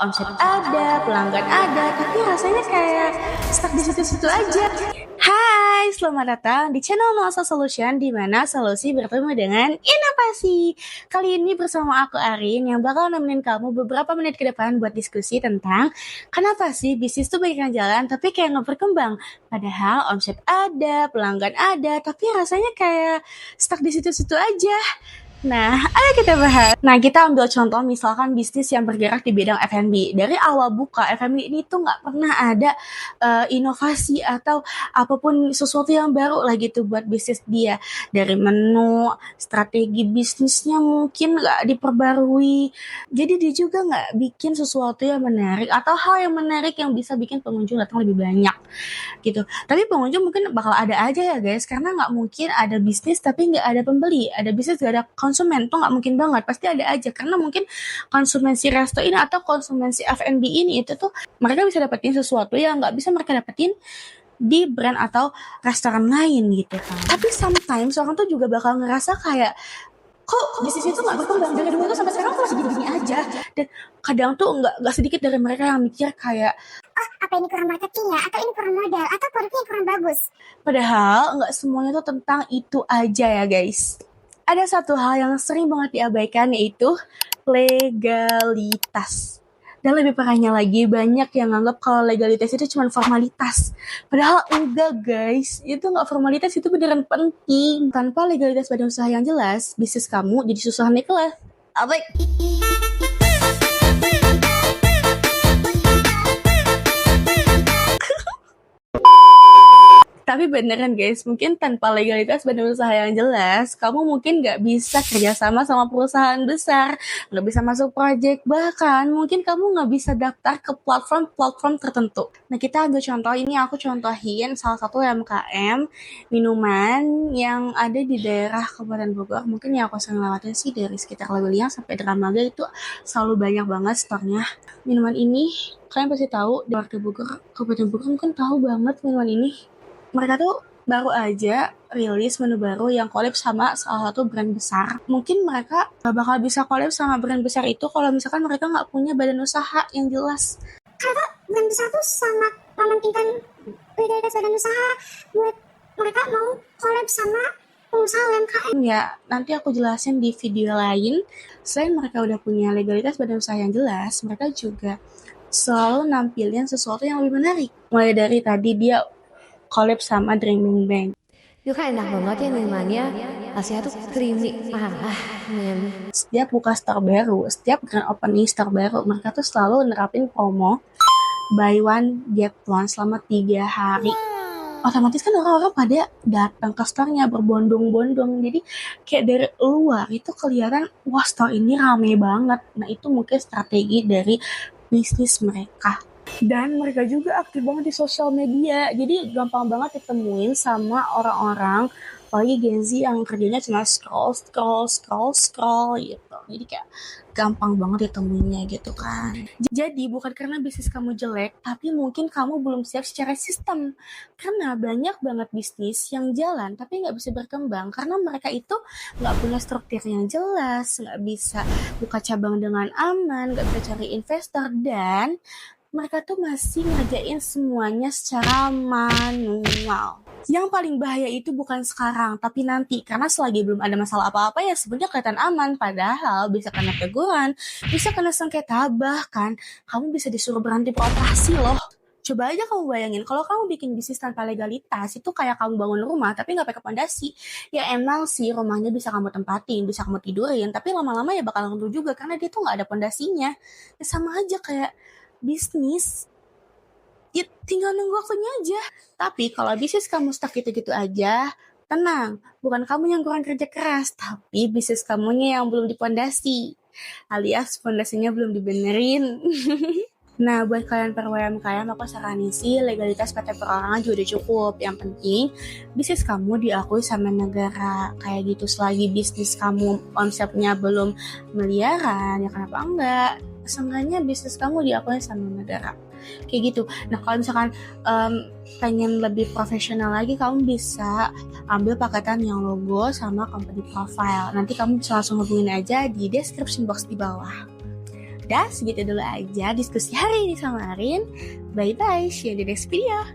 Omset ada, pelanggan ada, tapi rasanya kayak stuck di situ-situ aja. Hai, selamat datang di channel Nuansa Solution, di mana solusi bertemu dengan inovasi. Kali ini bersama aku Arin yang bakal nemenin kamu beberapa menit ke depan buat diskusi tentang kenapa sih bisnis tuh banyak yang jalan tapi kayak nggak berkembang. Padahal omset ada, pelanggan ada, tapi rasanya kayak stuck di situ-situ aja. Nah, ayo kita bahas. Nah, kita ambil contoh misalkan bisnis yang bergerak di bidang F&B. Dari awal buka, F&B ini tuh nggak pernah ada inovasi atau apapun sesuatu yang baru lah gitu buat bisnis dia. Dari menu, strategi bisnisnya mungkin nggak diperbarui. Jadi dia juga nggak bikin sesuatu yang menarik atau hal yang menarik yang bisa bikin pengunjung datang lebih banyak gitu. Tapi pengunjung mungkin bakal ada aja ya guys, karena nggak mungkin ada bisnis tapi nggak ada pembeli, ada bisnis nggak ada konsumen tuh nggak mungkin banget, pasti ada aja. Karena mungkin konsumen si resto ini atau konsumen si F&B ini itu tuh mereka bisa dapetin sesuatu yang nggak bisa mereka dapetin di brand atau restoran lain gitu kan. Tapi sometimes orang tuh juga bakal ngerasa kayak kok bisnis itu nggak berkembang dari dulu tuh sampai sekarang tuh masih gini-gini aja. Dan kadang tuh nggak sedikit dari mereka yang mikir kayak apa ini kurang marketing ya, atau ini kurang modal, atau produknya yang kurang bagus. padahal nggak semuanya tuh tentang itu aja ya guys. Ada satu hal yang sering banget diabaikan, yaitu legalitas. Dan lebih parahnya lagi, banyak yang nganggap kalau legalitas itu cuma formalitas. Padahal enggak guys, itu nggak formalitas, itu beneran penting. Tanpa legalitas badan usaha yang jelas, bisnis kamu jadi susah naik kelas. Apa? Tapi beneran guys, mungkin tanpa legalitas badan usaha yang jelas, kamu mungkin nggak bisa kerjasama sama perusahaan besar, nggak bisa masuk project, bahkan mungkin kamu nggak bisa daftar ke platform-platform tertentu. Nah, kita ambil contoh ini, aku contohin salah satu UMKM minuman yang ada di daerah Kabupaten Bogor. Mungkin yang aku sering lewatin sih dari sekitar Lewiliang sampai Dramaga itu selalu banyak banget store-nya. Minuman ini, kalian pasti tahu, di warga Bogor, Kabupaten Bogor mungkin tahu banget minuman ini. Mereka tuh baru aja rilis menu baru yang collab sama salah satu brand besar. Mungkin mereka gak bakal bisa collab sama brand besar itu kalau misalkan mereka gak punya badan usaha yang jelas. Karena brand besar tuh sangat mementingkan legalitas badan usaha buat mereka mau collab sama pengusaha UMKM. Ya, nanti aku jelasin di video lain. Selain mereka udah punya legalitas badan usaha yang jelas, mereka juga selalu nampilin sesuatu yang lebih menarik. Mulai dari tadi dia collab sama Drink Bang Bang. Itu kan enak banget ya minumannya, rasanya tuh creamy. Setiap buka store baru, setiap grand opening store baru, mereka tuh selalu nerapin promo buy one get one selama 3 hari. Otomatis kan orang-orang pada datang ke store-nya berbondong-bondong. Jadi kayak dari luar itu kelihatan, wah store ini rame banget. Nah itu mungkin strategi dari bisnis mereka. Dan mereka juga aktif banget di sosial media. Jadi gampang banget ditemuin sama orang-orang, apalagi Gen Z yang kerjanya cuma scroll gitu. Jadi kayak gampang banget ditemuinnya gitu kan. Jadi bukan karena bisnis kamu jelek, tapi mungkin kamu belum siap secara sistem. Karena banyak banget bisnis yang jalan tapi nggak bisa berkembang karena mereka itu nggak punya struktur yang jelas, nggak bisa buka cabang dengan aman, nggak bisa cari investor, dan mereka tuh masih ngerjain semuanya secara manual. Yang paling bahaya itu bukan sekarang, tapi nanti. Karena selagi belum ada masalah apa-apa ya sebenarnya kelihatan aman. Padahal bisa kena teguran, bisa kena sengketa, bahkan kamu bisa disuruh berhenti beroperasi loh. Coba aja kamu bayangin, kalau kamu bikin bisnis tanpa legalitas, itu kayak kamu bangun rumah tapi nggak pakai pondasi. Ya emang sih rumahnya bisa kamu tempatin, bisa kamu tidurin, tapi lama-lama ya bakal runtuh juga karena dia tuh nggak ada pondasinya. Ya sama aja kayak bisnis, ya tinggal nunggu waktunya aja. Tapi kalau bisnis kamu stuck gitu-gitu aja, tenang, bukan kamu yang kurang kerja keras, tapi bisnis kamunya yang belum dipondasi, alias pondasinya belum dibenerin. Nah, buat kalian para UMKM, aku saranin sih legalitas PT perorangan juga udah cukup. Yang penting, bisnis kamu diakui sama negara. Kayak gitu, selagi bisnis kamu konsepnya belum miliaran, ya kenapa enggak? Seenggaknya bisnis kamu diakui sama negara. Kayak gitu. Nah, kalau misalkan pengen lebih profesional lagi, kamu bisa ambil paketan yang logo sama company profile. Nanti kamu bisa langsung hubungin aja di description box di bawah. udah segitu dulu aja diskusi hari ini sama Arin. Bye bye, see you in the next video.